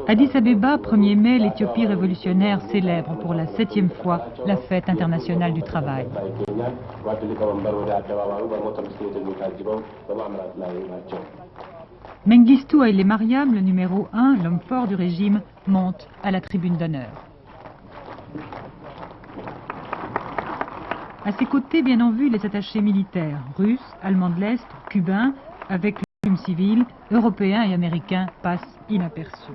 Addis Abeba, 1er mai, l'Éthiopie révolutionnaire célèbre pour la 7e fois la fête internationale du travail. Mengistu Haile Mariam, le numéro 1, l'homme fort du régime, monte à la tribune d'honneur. À ses côtés, bien en vue, les attachés militaires, russes, allemands de l'Est, cubains, avec le régime civil, européens et américains passent inaperçus.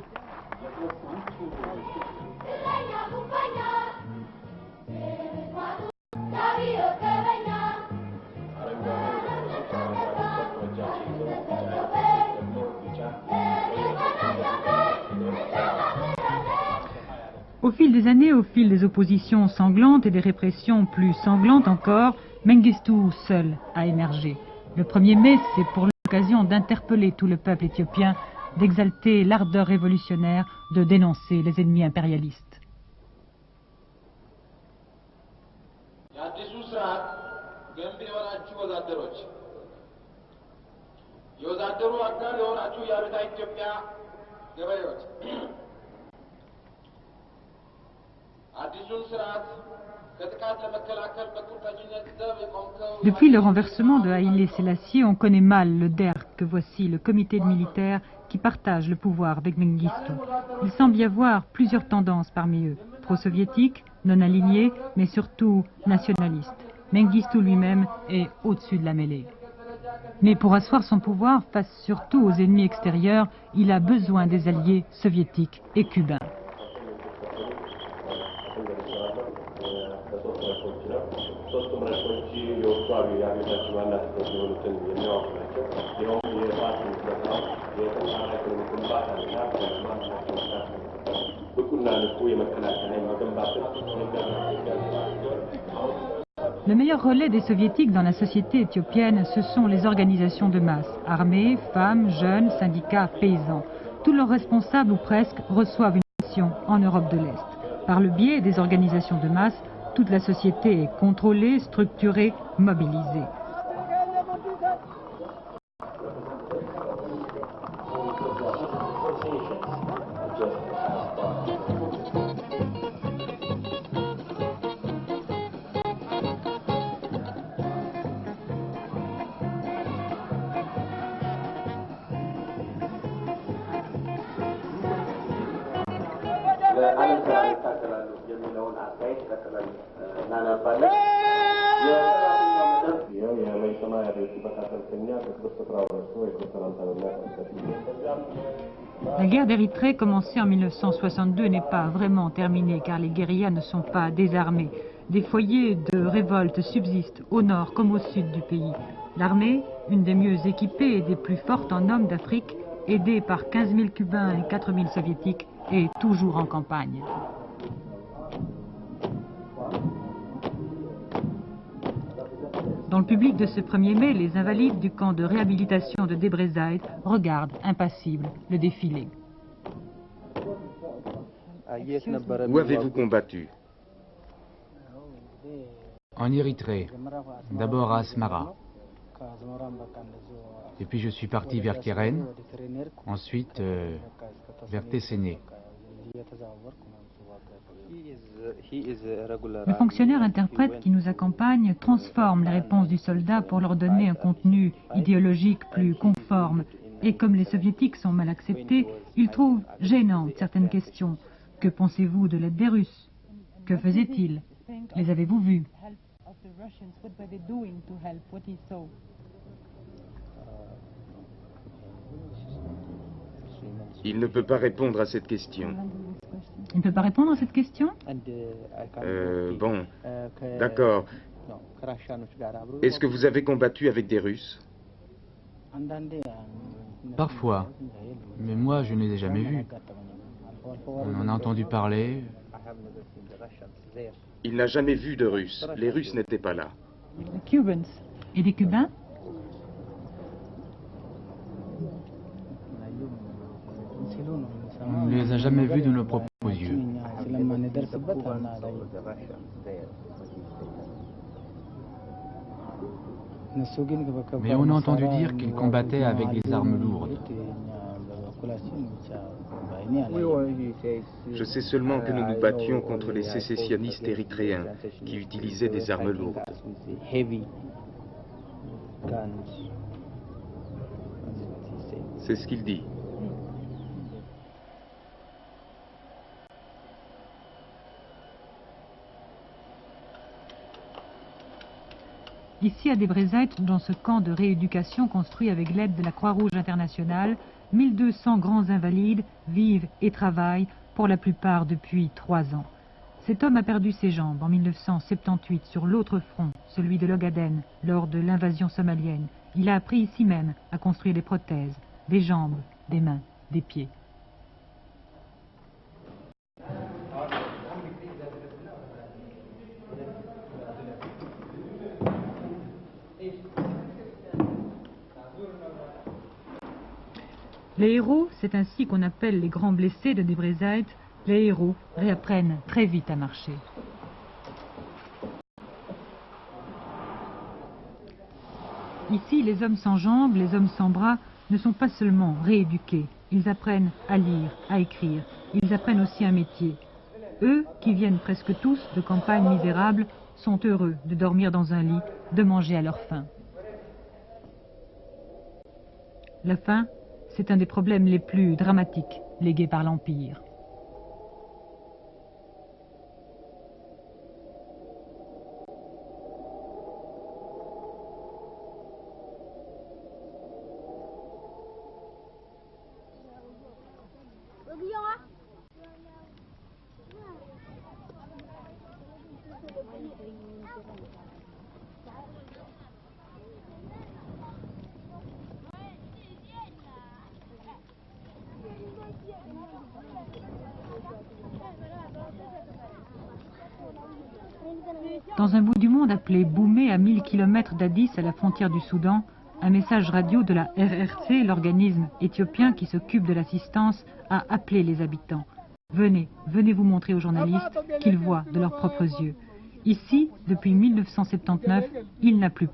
Au fil des années, au fil des oppositions sanglantes et des répressions plus sanglantes encore, Mengistu seul a émergé. Le 1er mai, c'est pour l'occasion d'interpeller tout le peuple éthiopien, d'exalter l'ardeur révolutionnaire, de dénoncer les ennemis impérialistes. Depuis le renversement de Haïlé Sélassié, on connaît mal le DER que voici le comité de militaires qui partage le pouvoir avec Mengistu. Il semble y avoir plusieurs tendances parmi eux, pro-soviétiques, non alignés, mais surtout nationalistes. Mengistu lui-même est au-dessus de la mêlée. Mais pour asseoir son pouvoir face surtout aux ennemis extérieurs, il a besoin des alliés soviétiques et cubains. Le meilleur relais des soviétiques dans la société éthiopienne, ce sont les organisations de masse, armées, femmes, jeunes, syndicats, paysans. Tous leurs responsables ou presque reçoivent une mission en Europe de l'Est. Par le biais des organisations de masse, toute la société est contrôlée, structurée, mobilisée. La guerre d'Érythrée, commencée en 1962, n'est pas vraiment terminée car les guérillas ne sont pas désarmés. Des foyers de révolte subsistent au nord comme au sud du pays. L'armée, une des mieux équipées et des plus fortes en hommes d'Afrique, aidée par 15 000 Cubains et 4 000 Soviétiques, est toujours en campagne. Dans le public de ce 1er mai, les invalides du camp de réhabilitation de Debrecen regardent, impassibles, le défilé. Où avez-vous combattu? En Érythrée, d'abord à Asmara. Et puis je suis parti vers Keren, ensuite vers Tesséné. Le fonctionnaire interprète qui nous accompagne transforme les réponses du soldat pour leur donner un contenu idéologique plus conforme. Et comme les soviétiques sont mal acceptés, il trouve gênantes certaines questions. Que pensez-vous de l'aide des Russes? Que faisaient-ils? Les avez-vous vus? Il ne peut pas répondre à cette question. Il ne peut pas répondre à cette question? Bon, d'accord. Est-ce que vous avez combattu avec des Russes? Parfois, mais moi je ne les ai jamais vus. On en a entendu parler. Il n'a jamais vu de Russes. Les Russes n'étaient pas là. Et des Cubains? On ne les a jamais vus de nos propres yeux. Mais on a entendu dire qu'ils combattaient avec des armes lourdes. Je sais seulement que nous nous battions contre les sécessionnistes érythréens qui utilisaient des armes lourdes. C'est ce qu'il dit. Ici à Debrecen, dans ce camp de rééducation construit avec l'aide de la Croix-Rouge internationale, 1200 grands invalides vivent et travaillent, pour la plupart depuis 3 ans. Cet homme a perdu ses jambes en 1978 sur l'autre front, celui de l'Ogaden, lors de l'invasion somalienne. Il a appris ici même à construire des prothèses, des jambes, des mains, des pieds. Les héros, c'est ainsi qu'on appelle les grands blessés de Debrecen, les héros réapprennent très vite à marcher. Ici, les hommes sans jambes, les hommes sans bras ne sont pas seulement rééduqués, ils apprennent à lire, à écrire, ils apprennent aussi un métier. Eux, qui viennent presque tous de campagnes misérables, sont heureux de dormir dans un lit, de manger à leur faim. La faim, c'est un des problèmes les plus dramatiques légués par l'Empire. Dans un bout du monde appelé Boumé, à 1000 km d'Addis, à la frontière du Soudan, un message radio de la RRC, l'organisme éthiopien qui s'occupe de l'assistance, a appelé les habitants. Venez, venez vous montrer aux journalistes qu'ils voient de leurs propres yeux. Ici, depuis 1979, il n'a plu.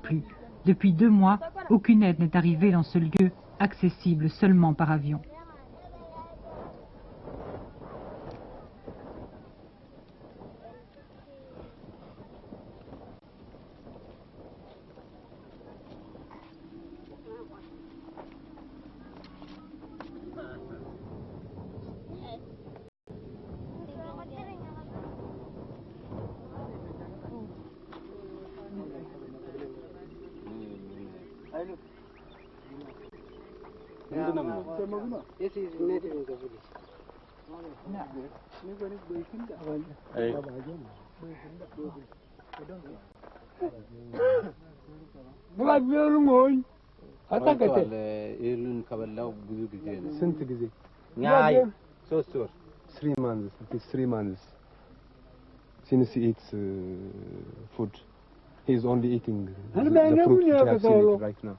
Depuis 2 mois, aucune aide n'est arrivée dans ce lieu, accessible seulement par avion. ስንት ጊዜ? 3 months. It is 3 months since he eats food. He is only eating the fruit which I have seen right now.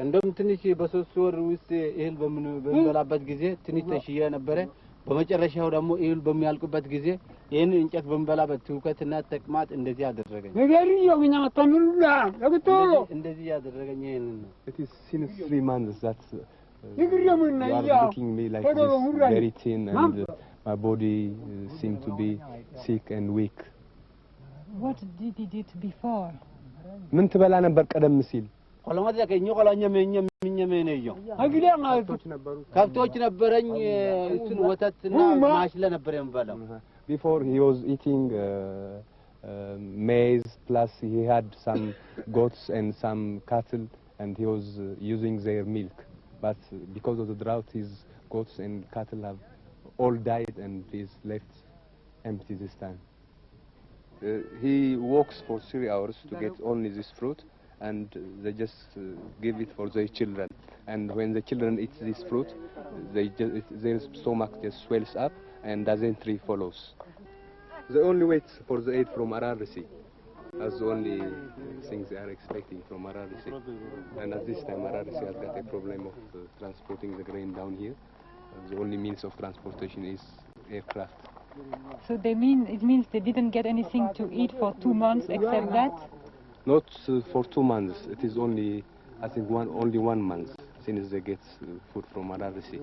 እንደም ትንሽ በ3 ወር ውስጥ እህል በምንበላበት ጊዜ ትንሽ ተሽያ ነበረ። በመጨረሻው ደግሞ እህል በሚያልቁበት ጊዜ ይሄን እንጨት በምበላበት ትውከትና ተቅማጥ እንደዚህ ያደረገኝ እንደዚህ ያደረገኝ ይሄን ነው። It is since 3 months that you are looking me like this, very thin, and my body seemed to be sick and weak. What did he eat before? ምን ትበላ ነበር ቀደም ሲል? ከብቶች ነበረኝ እሱን ወተትና ማሽለ ነበር የምበላው። Before he was eating maize, plus he had some goats and some cattle, and he was using their milk. But because of the drought, his goats and cattle have all died, and he's left empty this time. He walks for 3 hours to get only this fruit, and they just give it for their children. And when the children eat this fruit, their stomach just swells up, and dysentery follows. They only wait for the aid from RRC. That's the only things they are expecting from RRC. And at this time, RRC has got a problem of transporting the grain down here. The only means of transportation is aircraft. So it means they didn't get anything to eat for 2 months except that? Not for 2 months. It is only, I think, only 1 month since they get food from RRC.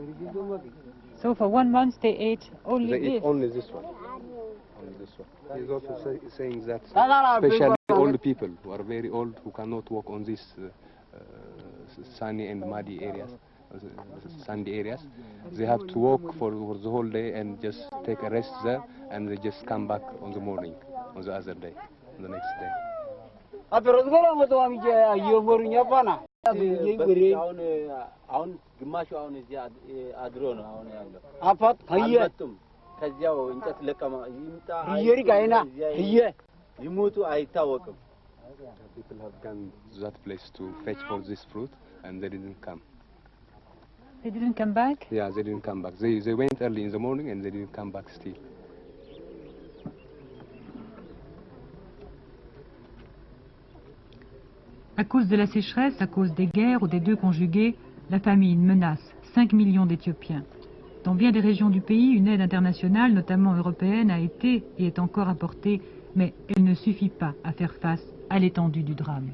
So for 1 month they ate only They this. eat only this one. Only this one. He's also saying that, especially old people who are very old, who cannot walk on these sunny and muddy areas, sandy areas, they have to walk for the whole day and just take a rest there, and they just come back on the morning, on the other day, on the next day. አሁን ግማሹ አሁን እዚህ አድሮ ነው አሁን ያለው አፋት ከየቱም ከዚያው እንጨት ለቀማ ይምጣ ይየሪ ጋይና ይየ ይሞቱ አይታወቅም People have gone to that place to fetch for this fruit and they didn't come. They didn't come back? Yeah, they didn't come back. They went early in the morning and they didn't come back still. À cause de la sécheresse, à cause des guerres ou des deux conjugués, la famine menace 5 millions d'Éthiopiens. Dans bien des régions du pays, une aide internationale, notamment européenne, a été et est encore apportée, mais elle ne suffit pas à faire face à l'étendue du drame.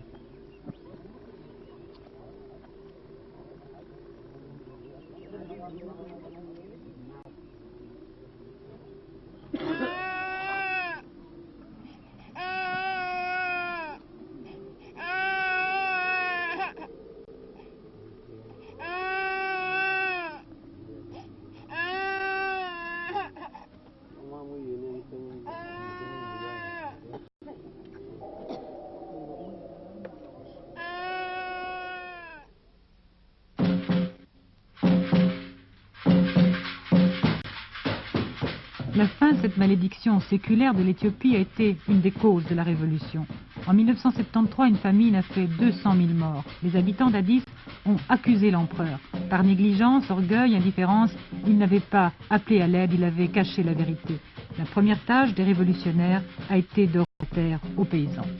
La fin de cette malédiction séculaire de l'Éthiopie a été une des causes de la révolution. En 1973, une famine a fait 200 000 morts. Les habitants d'Addis ont accusé l'empereur. Par négligence, orgueil, indifférence, il n'avait pas appelé à l'aide, il avait caché la vérité. La première tâche des révolutionnaires a été de rendre la terre aux paysans.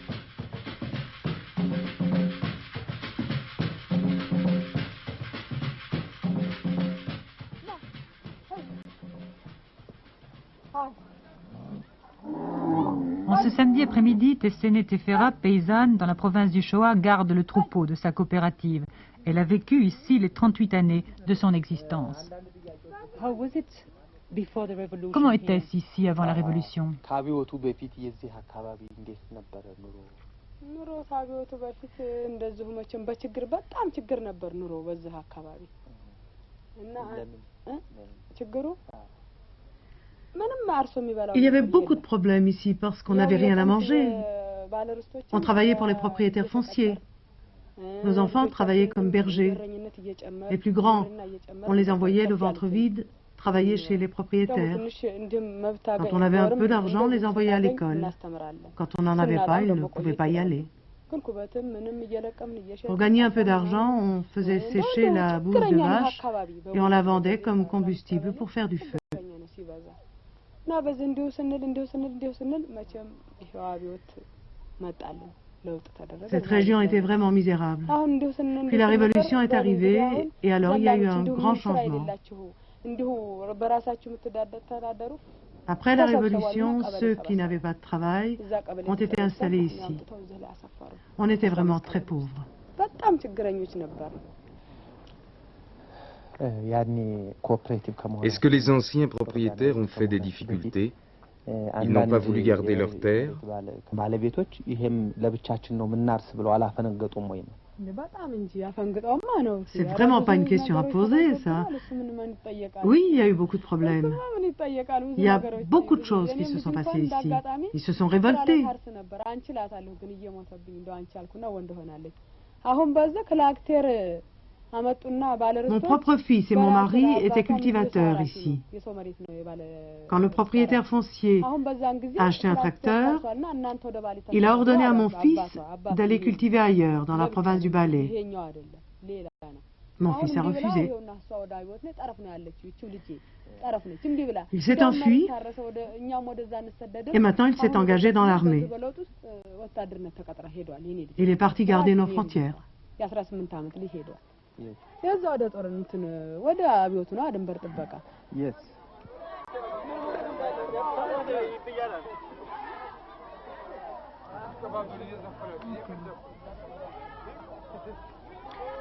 En ce samedi après-midi, Tessene Tefera, paysanne dans la province du Shoa, garde le troupeau de sa coopérative. Elle a vécu ici les 38 années de son existence. Comment était-ce ici avant la révolution? Il y avait beaucoup de problèmes ici parce qu'on n'avait rien à manger. On travaillait pour les propriétaires fonciers. Nos enfants travaillaient comme bergers. Les plus grands, on les envoyait le ventre vide travailler chez les propriétaires. Quand on avait un peu d'argent, on les envoyait à l'école. Quand on n'en avait pas, ils ne pouvaient pas y aller. Pour gagner un peu d'argent, on faisait sécher la bouse de vache et on la vendait comme combustible pour faire du feu. Cette région était vraiment misérable. Puis la révolution est arrivée et alors il y a eu un grand changement. Après la révolution, ceux qui n'avaient pas de travail ont été installés ici. On était vraiment très pauvres. Est-ce que les anciens propriétaires ont fait des difficultés? Ils n'ont pas voulu garder leurs terres? C'est vraiment pas une question à poser, ça. Oui, il y a eu beaucoup de problèmes. Il y a beaucoup de choses qui se sont passées ici. Ils se sont révoltés. Mon propre fils et mon mari étaient cultivateurs ici. Quand le propriétaire foncier a acheté un tracteur, il a ordonné à mon fils d'aller cultiver ailleurs, dans la province du Balé. Mon fils a refusé. Il s'est enfui et maintenant il s'est engagé dans l'armée. Il est parti garder nos frontières. Yes.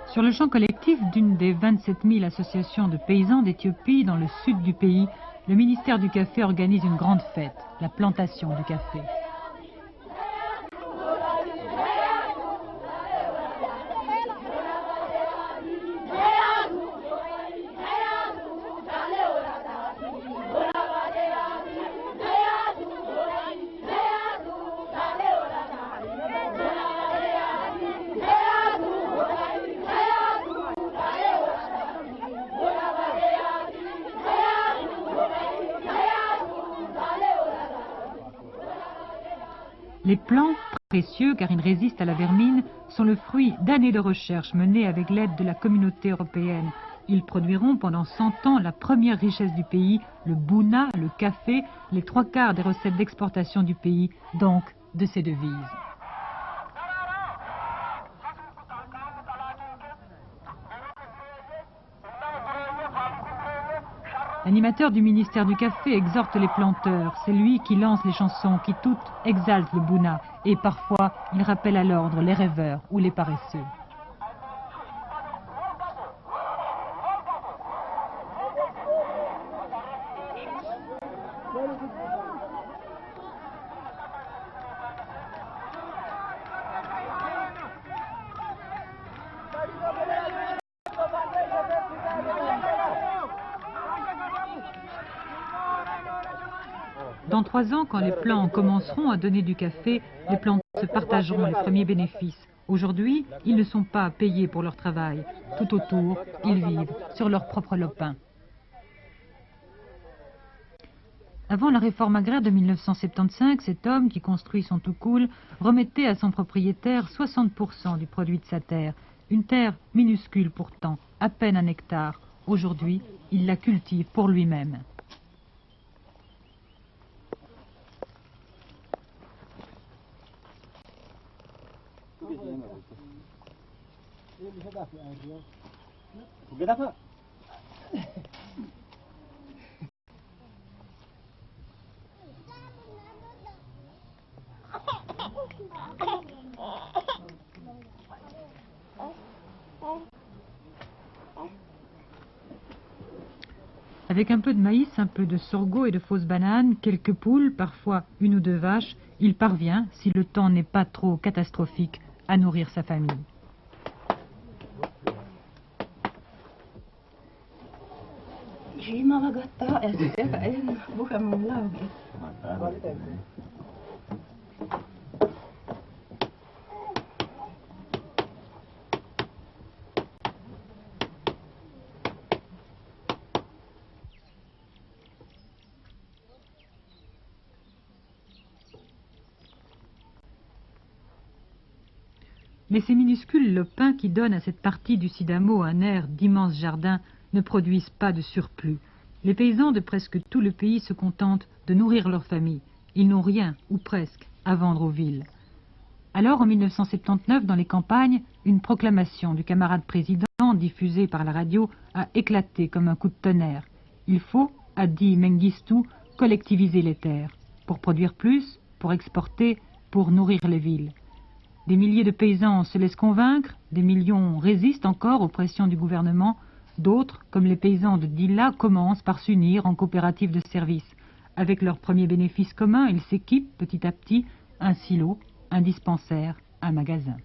Sur le champ collectif d'une des 27 000 associations de paysans d'Éthiopie dans le sud du pays, le ministère du Café organise une grande fête, la plantation du café. Les plants, précieux car ils résistent à la vermine, sont le fruit d'années de recherche menées avec l'aide de la communauté européenne. Ils produiront pendant 100 ans la première richesse du pays, le bouna, le café, les 3/4 des recettes d'exportation du pays, donc de ses devises. L'animateur du ministère du Café exhorte les planteurs. C'est lui qui lance les chansons qui toutes exaltent le bouna. Et parfois, il rappelle à l'ordre les rêveurs ou les paresseux. Dans 3 ans, quand les plants commenceront à donner du café, les planteurs se partageront les premiers bénéfices. Aujourd'hui, ils ne sont pas payés pour leur travail. Tout autour, ils vivent sur leur propre lopin. Avant la réforme agraire de 1975, cet homme qui construit son toukoul remettait à son propriétaire 60% du produit de sa terre. Une terre minuscule pourtant, à peine 1 hectare. Aujourd'hui, il la cultive pour lui-même. Avec un peu de maïs, un peu de sorgho et de fausses bananes, quelques poules, parfois 1 ou 2 vaches, il parvient, si le temps n'est pas trop catastrophique, à nourrir sa famille. Mais ces minuscules lopins qui donnent à cette partie du Sidamo un air d'immense jardin ne produisent pas de surplus. Les paysans de presque tout le pays se contentent de nourrir leur famille. Ils n'ont rien, ou presque, à vendre aux villes. Alors, en 1979, dans les campagnes, une proclamation du camarade président, diffusée par la radio, a éclaté comme un coup de tonnerre. Il faut, a dit Mengistu, collectiviser les terres, pour produire plus, pour exporter, pour nourrir les villes. Des milliers de paysans se laissent convaincre, des millions résistent encore aux pressions du gouvernement, d'autres, comme les paysans de Dilla, commencent par s'unir en coopératives de services. Avec leurs premiers bénéfices communs, ils s'équipent petit à petit un silo, un dispensaire, un magasin.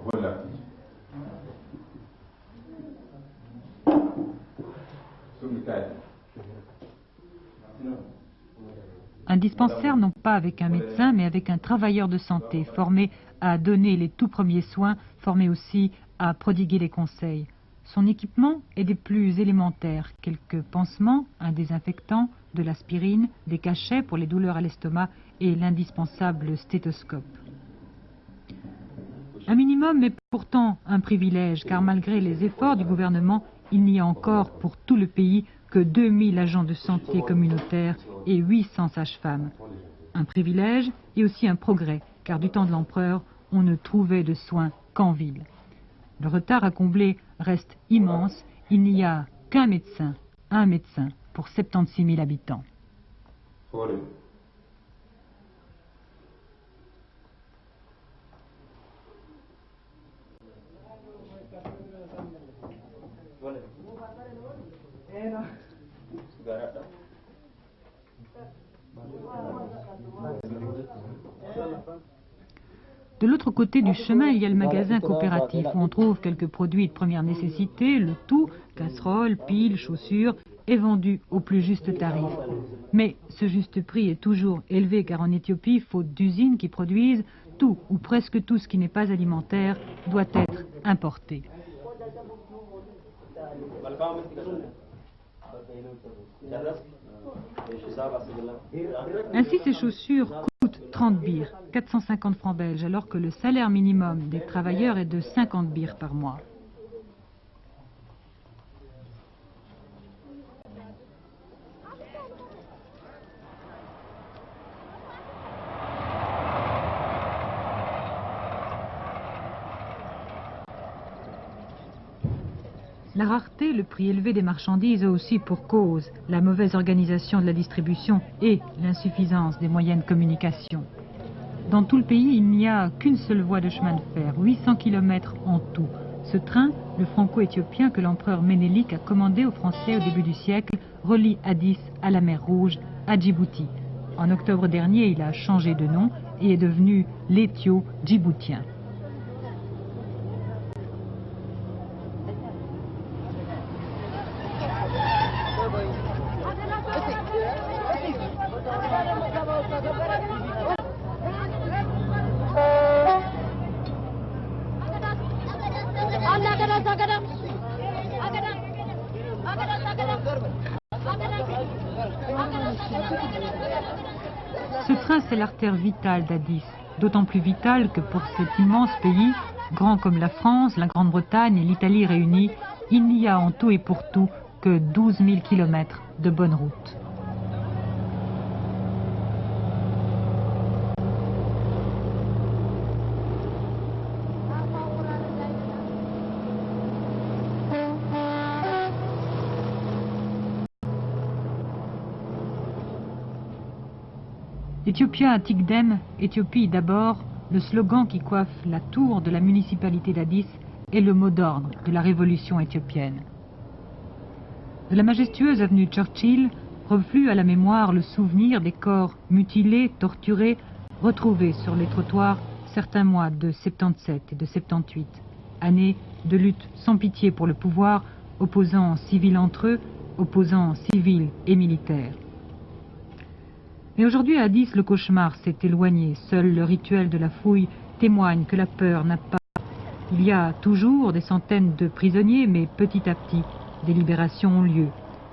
Voilà. Un dispensaire non pas avec un médecin, mais avec un travailleur de santé, formé à donner les tout premiers soins, formé aussi à prodiguer des conseils. Son équipement est des plus élémentaires, quelques pansements, un désinfectant, de l'aspirine, des cachets pour les douleurs à l'estomac et l'indispensable stéthoscope. Un minimum est pourtant un privilège, car malgré les efforts du gouvernement, il n'y a encore pour tout le pays que 2000 agents de santé communautaires et 800 sages-femmes. Un privilège et aussi un progrès, car du temps de l'empereur, on ne trouvait de soins qu'en ville. Le retard à combler reste immense. Il n'y a qu'un médecin, un médecin pour 76 000 habitants. De l'autre côté du chemin, il y a le magasin coopératif où on trouve quelques produits de première nécessité. Le tout, casseroles, piles, chaussures, est vendu au plus juste tarif. Mais ce juste prix est toujours élevé car en Éthiopie, faute d'usines qui produisent, tout ou presque tout ce qui n'est pas alimentaire doit être importé. Ainsi, ces chaussures coûtent 30 birres, 450 francs belges, alors que le salaire minimum des travailleurs est de 50 birres par mois. La rareté, le prix élevé des marchandises a aussi pour cause la mauvaise organisation de la distribution et l'insuffisance des moyens de communication. Dans tout le pays, il n'y a qu'une seule voie de chemin de fer, 800 km en tout. Ce train, le franco-éthiopien que l'empereur Ménélique a commandé aux Français au début du siècle, relie Addis à la mer Rouge, à Djibouti. En octobre dernier, il a changé de nom et est devenu l'Éthio-Djiboutien. Ce train, c'est l'artère vitale d'Addis, d'autant plus vitale que pour cet immense pays, grand comme la France, la Grande-Bretagne et l'Italie réunies, il n'y a en tout et pour tout que 12 000 km de bonne route. Ethiopia Tikdem, Éthiopie d'abord, le slogan qui coiffe la tour de la municipalité d'Addis est le mot d'ordre de la révolution éthiopienne. De la majestueuse avenue Churchill reflue à la mémoire le souvenir des corps mutilés, torturés, retrouvés sur les trottoirs certains mois de 77 et de 78, années de lutte sans pitié pour le pouvoir, opposant civils entre eux, opposant civils et militaires. Mais aujourd'hui à Addis, le cauchemar s'est éloigné. Seul le rituel de la fouille témoigne que la peur n'a pas. Il y a toujours des centaines de prisonniers, mais petit à petit, des libérations ont lieu.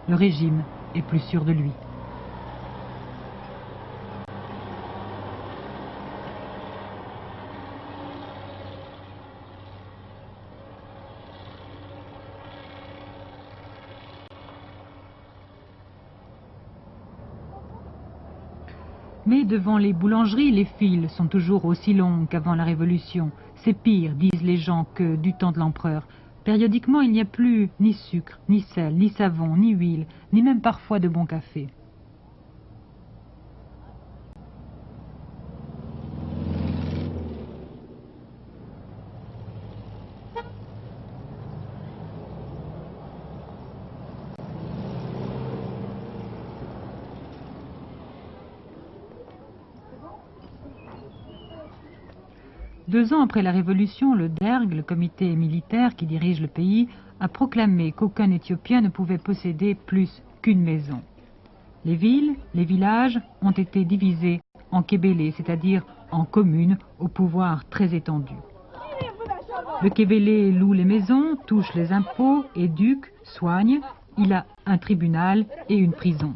Le régime est plus sûr de lui. Mais devant les boulangeries, les files sont toujours aussi longues qu'avant la Révolution. C'est pire, disent les gens, que du temps de l'empereur. Périodiquement, il n'y a plus ni sucre, ni sel, ni savon, ni huile, ni même parfois de bon café. Deux ans après la Révolution, le DERG, le comité militaire qui dirige le pays, a proclamé qu'aucun Éthiopien ne pouvait posséder plus qu'une maison. Les villes, les villages ont été divisés en kébélés, c'est-à-dire en communes au pouvoir très étendu. Le kébélé loue les maisons, touche les impôts, éduque, soigne. Il a un tribunal et une prison.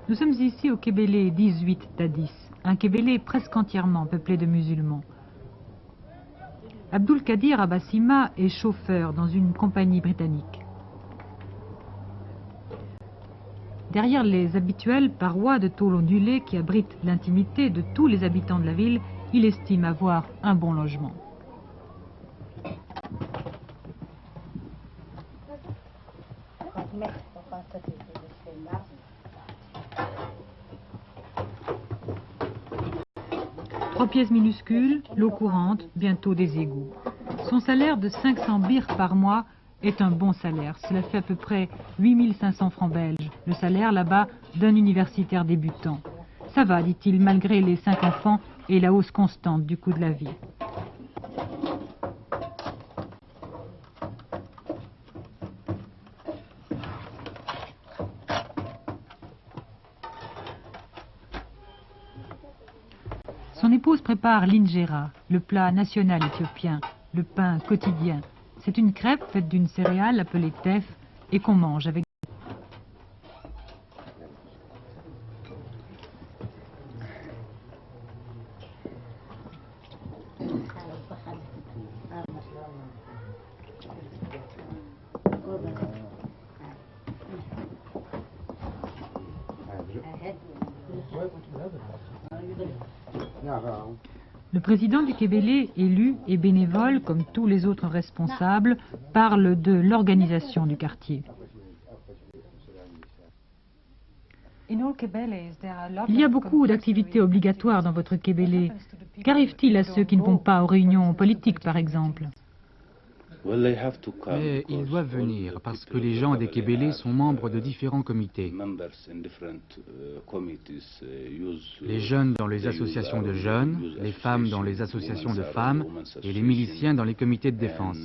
Nous sommes ici au Kébélé 18 d'Addis, un Kébélé presque entièrement peuplé de musulmans. Abdul Kadir Abassima est chauffeur dans une compagnie britannique. Derrière les habituelles parois de tôle ondulée qui abritent l'intimité de tous les habitants de la ville, il estime avoir un bon logement. Trois pièces minuscules, l'eau courante, bientôt des égouts. Son salaire de 500 birrs par mois est un bon salaire. Cela fait à peu près 8500 francs belges. Le salaire là-bas d'un universitaire débutant. Ça va, dit-il, malgré les 5 enfants et la hausse constante du coût de la vie. Son épouse prépare l'injera, le plat national éthiopien, le pain quotidien. C'est une crêpe faite d'une céréale appelée teff et qu'on mange avec. Le président du Kébélé, élu et bénévole, comme tous les autres responsables, parle de l'organisation du quartier. Il y a beaucoup d'activités obligatoires dans votre Kébélé. Qu'arrive-t-il à ceux qui ne vont pas aux réunions politiques, par exemple? Mais ils doivent venir parce que les gens des Kébélés sont membres de différents comités. Les jeunes dans les associations de jeunes, les femmes dans les associations de femmes et les miliciens dans les comités de défense.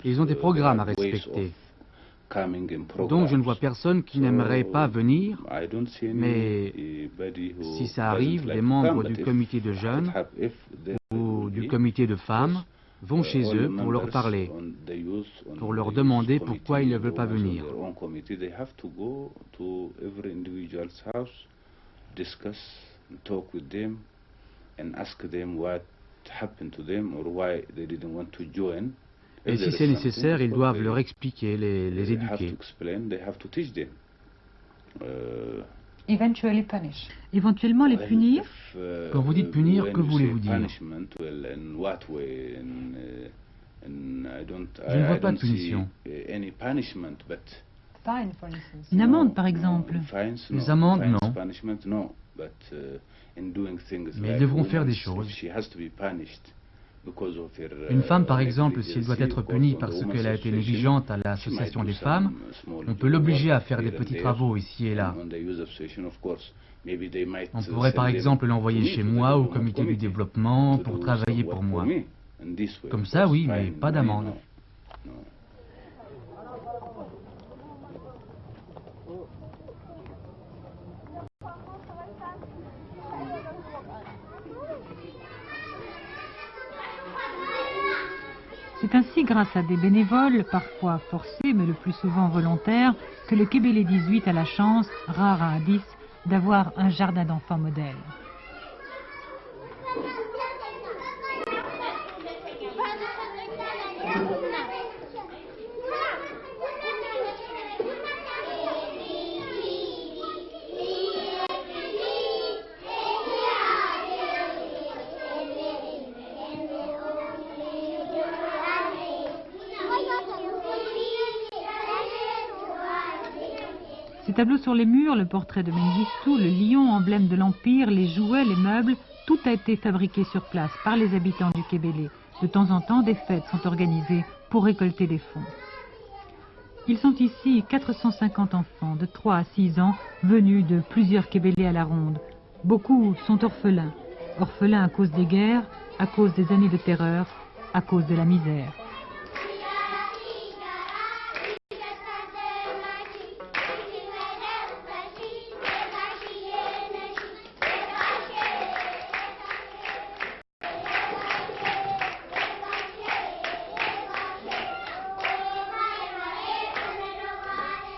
Ils ont des programmes à respecter. Donc je ne vois personne qui n'aimerait pas venir, mais si ça arrive, les membres du comité de jeunes ou du comité de femmes vont chez eux pour leur parler, pour leur demander pourquoi ils ne veulent pas venir. Et si c'est nécessaire, ils doivent leur expliquer, les éduquer. Éventuellement les punir? Quand vous dites punir, que voulez-vous dire? Je ne vois pas de punition. Une amende, par exemple? Les amendes, non. Mais ils devront faire des choses. Une femme, par exemple, si elle doit être punie parce qu'elle a été négligente à l'association des femmes, on peut l'obliger à faire des petits travaux ici et là. On pourrait par exemple l'envoyer chez moi au comité du développement pour travailler pour moi. Comme ça, oui, mais pas d'amende. C'est ainsi grâce à des bénévoles, parfois forcés, mais le plus souvent volontaires, que le Kébélé 18 a la chance, rare à Addis, d'avoir un jardin d'enfants modèle. Ces tableaux sur les murs, le portrait de Mengistu, le lion, emblème de l'Empire, les jouets, les meubles, tout a été fabriqué sur place par les habitants du Kébélé. De temps en temps, des fêtes sont organisées pour récolter des fonds. Ils sont ici 450 enfants de 3 à 6 ans venus de plusieurs Kébélés à la ronde. Beaucoup sont orphelins. Orphelins à cause des guerres, à cause des années de terreur, à cause de la misère.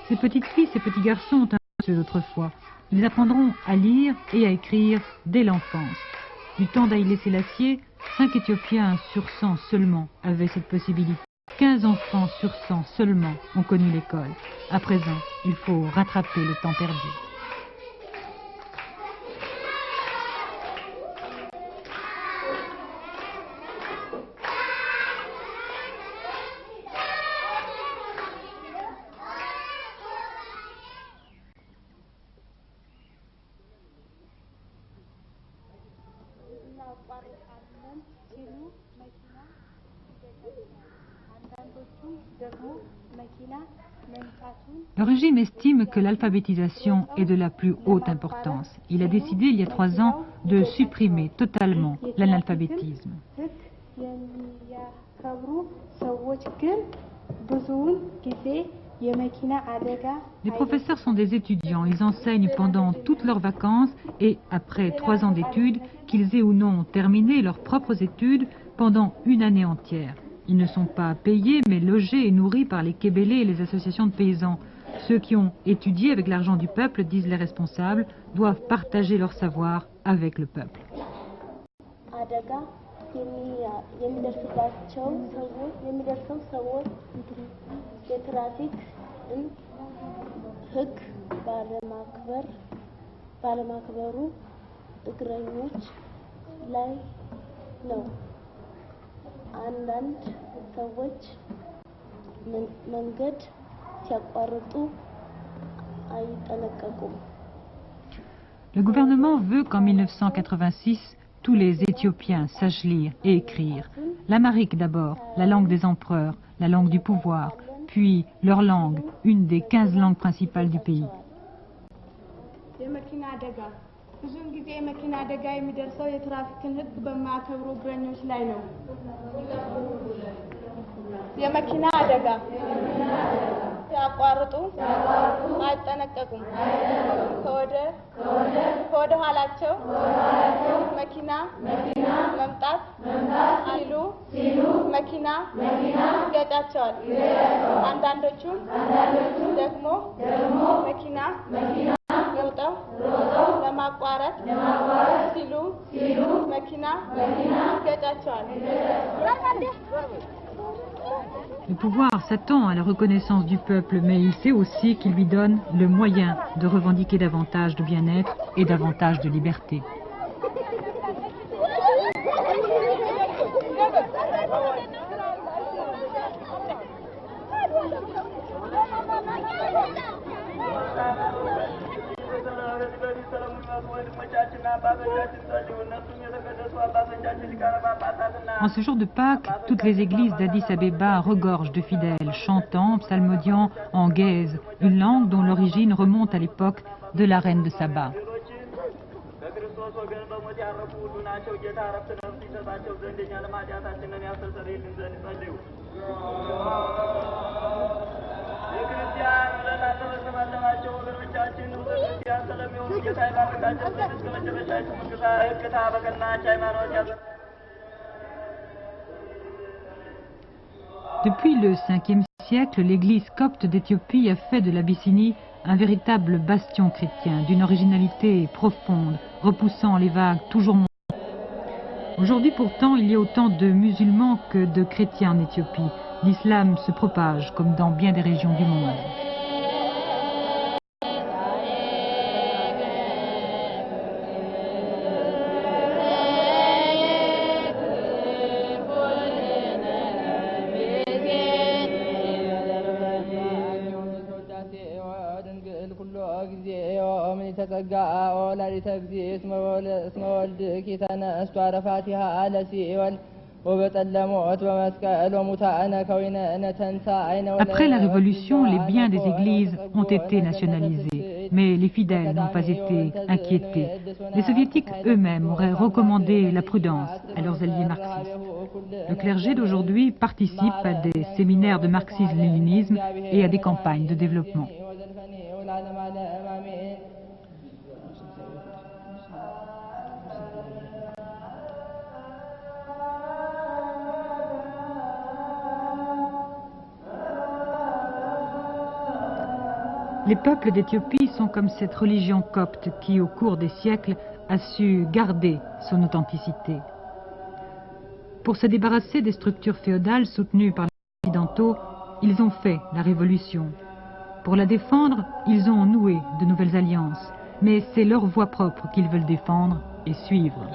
Ces petites filles, ces petits garçons ont un peu ceux d'autrefois. Ils apprendront à lire et à écrire dès l'enfance. Du temps d'Haïlé Sélassié, 5 Éthiopiens sur 100 seulement avaient cette possibilité. 15 enfants sur 100 seulement ont connu l'école. À présent, il faut rattraper le temps perdu. Le régime estime que l'alphabétisation est de la plus haute importance. Il a décidé il y a 3 ans de supprimer totalement l'analphabétisme. Les professeurs sont des étudiants. Ils enseignent pendant toutes leurs vacances et après 3 ans d'études, qu'ils aient ou non terminé leurs propres études pendant une année entière. Ils ne sont pas payés, mais logés et nourris par les Kébélés et les associations de paysans. Ceux qui ont étudié avec l'argent du peuple, disent les responsables, doivent partager leur savoir avec le peuple. Le gouvernement veut qu'en 1986, tous les Éthiopiens sachent lire et écrire. L'amharique d'abord, la langue des empereurs, la langue du pouvoir, puis leur langue, une des 15 langues principales du pays. ብዙውን ጊዜ የመኪና አደጋ የሚደርሰው የትራፊክን ሕግ በማያከብሩ እግረኞች ላይ ነው። የመኪና አደጋ ሲያቋርጡ አይጠነቀቁም። ከወደ ኋላቸው መኪና መምጣት ሲሉ መኪና ይገጫቸዋል። አንዳንዶቹ ደግሞ መኪና ሮጠው ለማቋረጥ ሲሉ መኪና ይገጫቸዋል። Le pouvoir s'attend à la reconnaissance du peuple, mais il sait aussi qu'il lui donne le moyen de revendiquer davantage de bien-être et davantage de liberté. En ce jour de Pâques, toutes les églises d'Addis Abeba regorgent de fidèles, chantant, psalmodiant en guèze, une langue dont l'origine remonte à l'époque de la reine de Saba. Depuis le 5e siècle, l'église copte d'Éthiopie a fait de l'Abyssinie un véritable bastion chrétien, d'une originalité profonde, repoussant les vagues toujours montantes. Aujourd'hui pourtant, il y a autant de musulmans que de chrétiens en Éthiopie. L'islam se propage comme dans bien des régions du monde. Après la Révolution, les biens des églises ont été nationalisés, mais les fidèles n'ont pas été inquiétés. Les soviétiques eux-mêmes auraient recommandé la prudence à leurs alliés marxistes. Le clergé d'aujourd'hui participe à des séminaires de marxisme-léninisme et à des campagnes de développement. Les peuples d'Éthiopie sont comme cette religion copte qui, au cours des siècles, a su garder son authenticité. Pour se débarrasser des structures féodales soutenues par les Occidentaux, ils ont fait la révolution. Pour la défendre, ils ont noué de nouvelles alliances, mais c'est leur voie propre qu'ils veulent défendre et suivre.